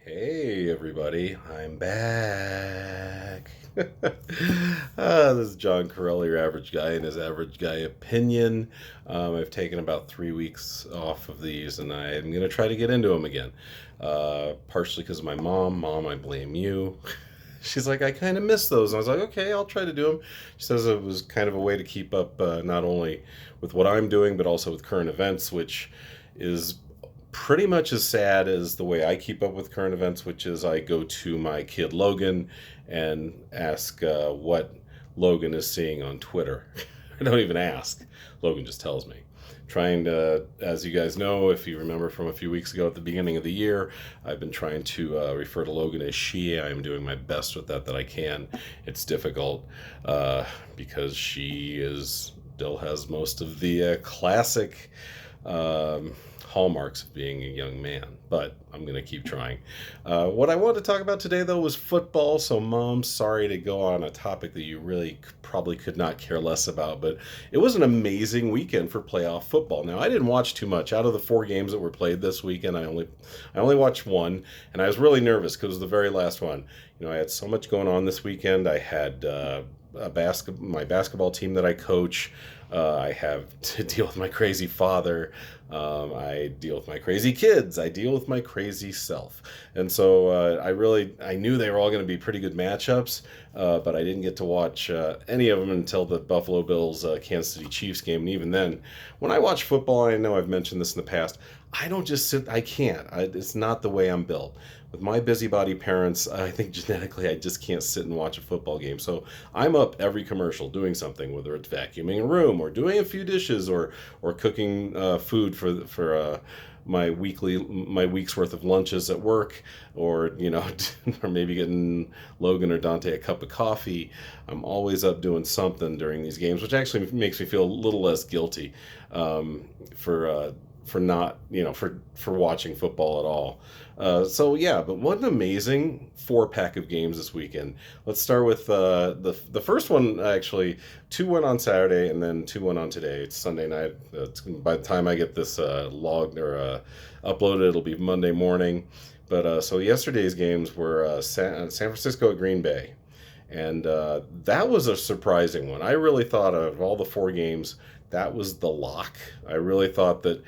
Hey everybody, I'm back. This is John Corelli, your average guy, and his average guy opinion. I've taken about 3 weeks off of these, and I'm going to try to get into them again. Partially because of my mom. Mom, I blame you. She's like, I kind of miss those. And I was like, okay, I'll try to do them. She says it was kind of a way to keep up not only with what I'm doing, but also with current events, which is pretty much as sad as the way I keep up with current events, which is I go to my kid Logan and ask what Logan is seeing on Twitter. I don't even ask. Logan just tells me. Trying to, as you guys know, if you remember from a few weeks ago at the beginning of the year, I've been trying to refer to Logan as she. I'm doing my best with that I can. It's difficult because she still has most of the classic hallmarks of being a young man, but I'm going to keep trying. What I wanted to talk about today, though, was football. So, Mom, sorry to go on a topic that you really probably could not care less about, but it was an amazing weekend for playoff football. Now, I didn't watch too much. Out of the 4 games that were played this weekend, I only watched one, and I was really nervous because it was the very last one. I had so much going on this weekend. I had my basketball team that I coach. I have to deal with my crazy father. I deal with my crazy kids. I deal with my crazy self. And so I knew they were all going to be pretty good matchups, but I didn't get to watch any of them until the Buffalo Bills Kansas City Chiefs game. And even then, when I watch football, I know I've mentioned this in the past, I don't just sit, I can't. It's not the way I'm built. With my busybody parents, I think genetically I just can't sit and watch a football game. So I'm up every commercial doing something, whether it's vacuuming a room or doing a few dishes or cooking food for my week's worth of lunches at work, or or maybe getting Logan or Dante a cup of coffee. I'm always up doing something during these games, which actually makes me feel a little less guilty for not for watching football at all. So yeah, but what an amazing 4 pack of games this weekend. Let's start with the first one. Actually, 2 went on Saturday and then 2 went on today. It's Sunday night. By the time I get this logged or uploaded, it'll be Monday morning. But so yesterday's games were San Francisco at Green Bay, and that was a surprising one. I really thought of all the 4 games, that was the lock. I really thought that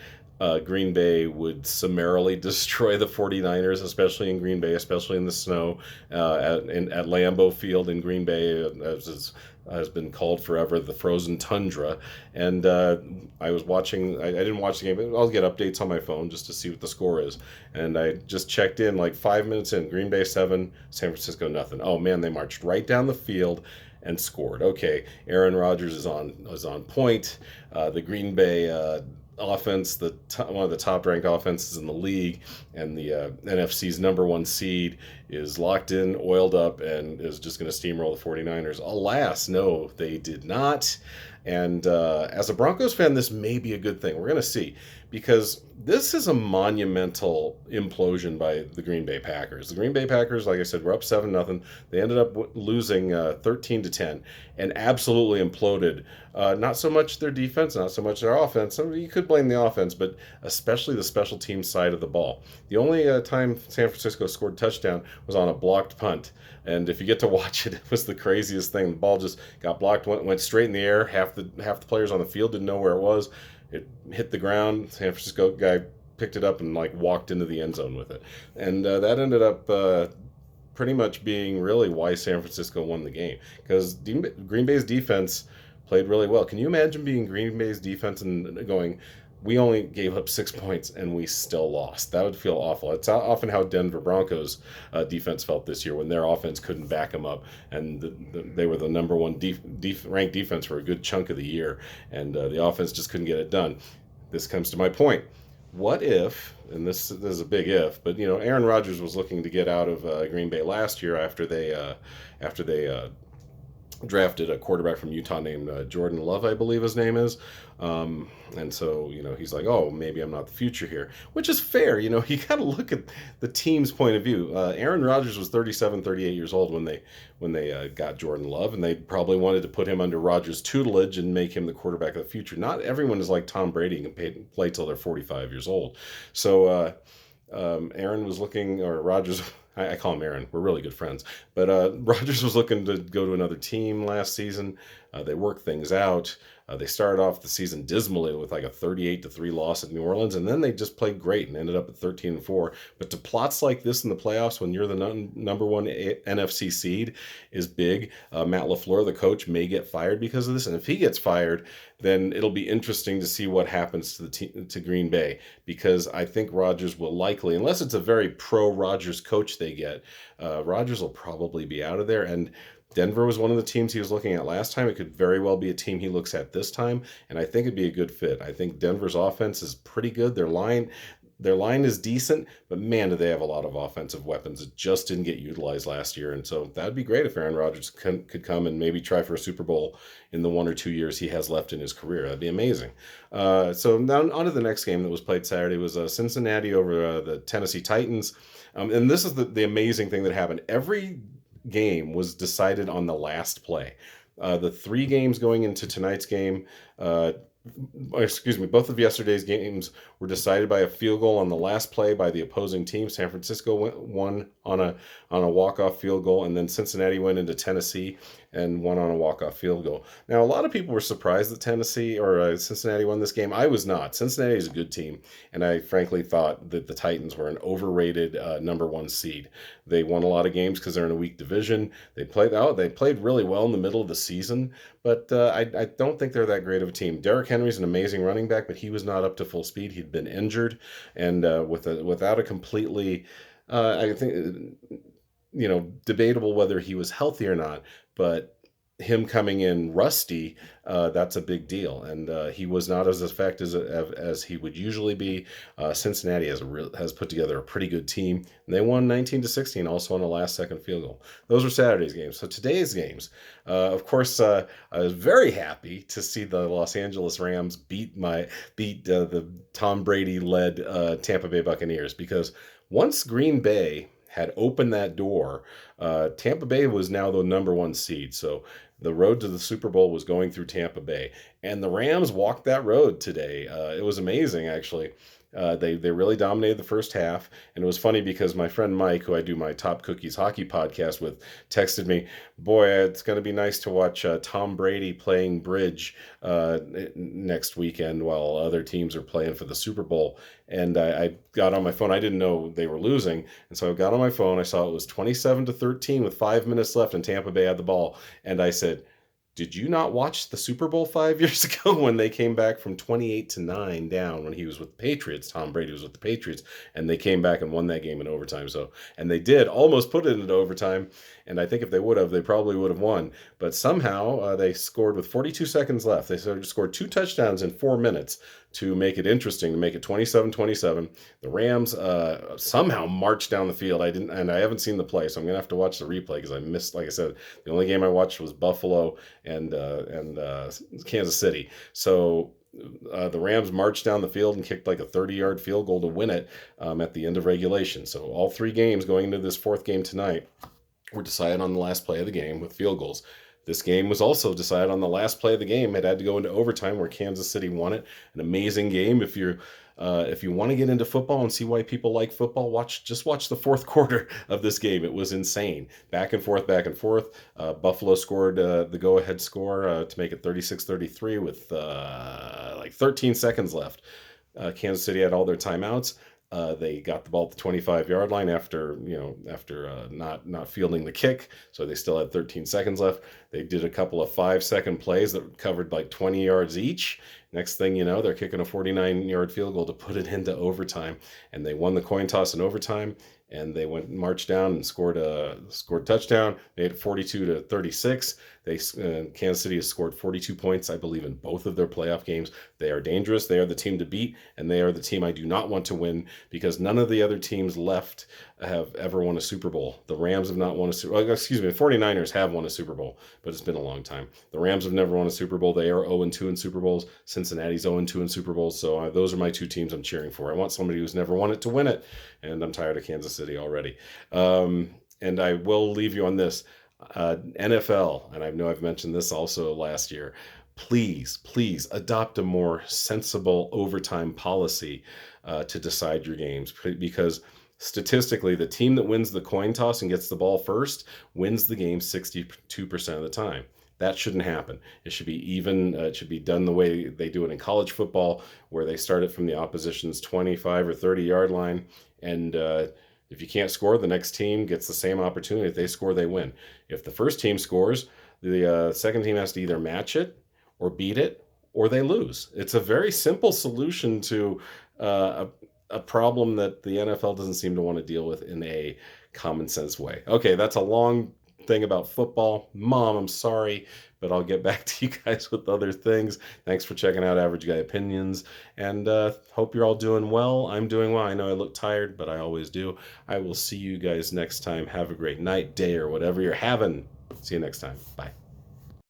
Green Bay would summarily destroy the 49ers, especially in Green Bay, especially in the snow at Lambeau Field in Green Bay, as has been called forever, the frozen tundra. And I was watching, I didn't watch the game, but I'll get updates on my phone just to see what the score is. And I just checked in like 5 minutes in, Green Bay 7, San Francisco nothing. Oh man, they marched right down the field and scored. Okay, Aaron Rodgers is on point. The Green Bay offense, one of the top-ranked offenses in the league, and the NFC's #1 seed is locked in, oiled up, and is just going to steamroll the 49ers. Alas, no, they did not. And as a Broncos fan, this may be a good thing. We're going to see, because this is a monumental implosion by the Green Bay Packers. The Green Bay Packers, like I said, were up 7-0. They ended up losing 13-10 and absolutely imploded. Not so much their defense, not so much their offense. I mean, you could blame the offense, but especially the special team side of the ball. The only time San Francisco scored a touchdown was on a blocked punt. And if you get to watch it, it was the craziest thing. The ball just got blocked, went straight in the air. Half the players on the field didn't know where it was. It hit the ground. San Francisco guy picked it up and walked into the end zone with it. And that ended up pretty much being really why San Francisco won the game, because Green Bay's defense played really well. Can you imagine being Green Bay's defense and going, we only gave up 6 points and we still lost? That would feel awful. It's often how Denver Broncos defense felt this year when their offense couldn't back them up, and they were the #1 ranked defense for a good chunk of the year, and the offense just couldn't get it done. This comes to my point. What if, and this is a big if, but Aaron Rodgers was looking to get out of Green Bay last year after they drafted a quarterback from Utah named Jordan Love, I believe his name is. And so, he's like, oh, maybe I'm not the future here, which is fair. You got to look at the team's point of view. Aaron Rodgers was 37, 38 years old when they got Jordan Love, and they probably wanted to put him under Rodgers' tutelage and make him the quarterback of the future. Not everyone is like Tom Brady and can play till they're 45 years old. So, Aaron was looking, or Rodgers, I call him Aaron. We're really good friends. But Rodgers was looking to go to another team last season. They worked things out. They started off the season dismally with like a 38-3 loss at New Orleans, and then they just played great and ended up at 13-4. But to plots like this in the playoffs when you're the number one NFC seed is big. Matt LaFleur, the coach, may get fired because of this, and if he gets fired, then it'll be interesting to see what happens to the team, to Green Bay, because I think Rodgers will likely, unless it's a very pro Rodgers coach they get, Rodgers will probably be out of there. And Denver was one of the teams he was looking at last time. It could very well be a team he looks at this time, and I think it'd be a good fit. I think Denver's offense is pretty good. Their line is decent, but man, do they have a lot of offensive weapons that just didn't get utilized last year. And so that'd be great if Aaron Rodgers could come and maybe try for a Super Bowl in the 1 or 2 years he has left in his career. That'd be amazing. So now on to the next game that was played Saturday was Cincinnati over the Tennessee Titans. And this is the amazing thing that happened. Every game was decided on the last play. The 3 games going into tonight's game, both of yesterday's games were decided by a field goal on the last play by the opposing team. San Francisco won on a walk-off field goal, and then Cincinnati went into Tennessee and won on a walk-off field goal. Now, a lot of people were surprised that Cincinnati won this game. I was not. Cincinnati is a good team, and I frankly thought that the Titans were an overrated number 1 seed. They won a lot of games because they're in a weak division. They played really well in the middle of the season, but I don't think they're that great of a team. Derrick Henry's an amazing running back, but he was not up to full speed. He'd been injured, and without a completely, I think, debatable whether he was healthy or not, but him coming in rusty, that's a big deal, and he was not as effective as he would usually be. Cincinnati has put together a pretty good team, and they won 19-16, also on a last-second field goal. Those were Saturday's games. So today's games, of course, I was very happy to see the Los Angeles Rams beat the Tom Brady-led Tampa Bay Buccaneers, because once Green Bay had opened that door, Tampa Bay was now the number 1 seed. So the road to the Super Bowl was going through Tampa Bay, and the Rams walked that road today. It was amazing, actually. They really dominated the first half, and it was funny because my friend Mike, who I do my Top Cookies hockey podcast with, texted me, "Boy, it's going to be nice to watch Tom Brady playing bridge next weekend while other teams are playing for the Super Bowl." And I got on my phone. I didn't know they were losing, and so I got on my phone. I saw it was 27-13 with 5 minutes left, and Tampa Bay had the ball, and I said, "Did you not watch the Super Bowl 5 years ago when they came back from 28-9 down when he was with the Patriots? Tom Brady was with the Patriots, and they came back and won that game in overtime." And they did almost put it into overtime, and I think if they would have, they probably would have won. But somehow they scored with 42 seconds left. They scored 2 touchdowns in 4 minutes to make it interesting, to make it 27-27. The Rams somehow marched down the field. I haven't seen the play, so I'm gonna have to watch the replay because I missed. Like I said, the only game I watched was Buffalo and Kansas City. So the Rams marched down the field and kicked like a 30-yard field goal to win it at the end of regulation. So all 3 games going into this 4th game tonight were decided on the last play of the game with field goals. This game was also decided on the last play of the game. It had to go into overtime where Kansas City won it. An amazing game. If you want to get into football and see why people like football, just watch the 4th quarter of this game. It was insane. Back and forth, back and forth. Buffalo scored the go-ahead score to make it 36-33 with like 13 seconds left. Kansas City had all their timeouts. They got the ball at the 25-yard line after not fielding the kick, so they still had 13 seconds left. They did a couple of 5-second plays that covered like 20 yards each. Next thing you know, they're kicking a 49-yard field goal to put it into overtime, and they won the coin toss in overtime. And they marched down and scored a touchdown. They had 42-36. Kansas City has scored 42 points, I believe, in both of their playoff games. They are dangerous. They are the team to beat, and they are the team I do not want to win because none of the other teams left have ever won a Super Bowl. The Rams have not won a Super Bowl. Excuse me, the 49ers have won a Super Bowl, but it's been a long time. The Rams have never won a Super Bowl. They are 0-2 in Super Bowls. Cincinnati's 0-2 in Super Bowls. So those are my 2 teams I'm cheering for. I want somebody who's never won it to win it, and I'm tired of Kansas City already. And I will leave you on this. NFL, and I know I've mentioned this also last year, please adopt a more sensible overtime policy to decide your games because statistically, the team that wins the coin toss and gets the ball first wins the game 62% of the time. That shouldn't happen. It should be even. It should be done the way they do it in college football, where they start it from the opposition's 25 or 30-yard line. And if you can't score, the next team gets the same opportunity. If they score, they win. If the first team scores, the second team has to either match it or beat it, or they lose. It's a very simple solution to a problem that the NFL doesn't seem to want to deal with in a common sense way. Okay, that's a long thing about football. Mom, I'm sorry, but I'll get back to you guys with other things. Thanks for checking out Average Guy Opinions, and hope you're all doing well. I'm doing well. I know I look tired, but I always do. I will see you guys next time. Have a great night, day, or whatever you're having. See you next time. Bye.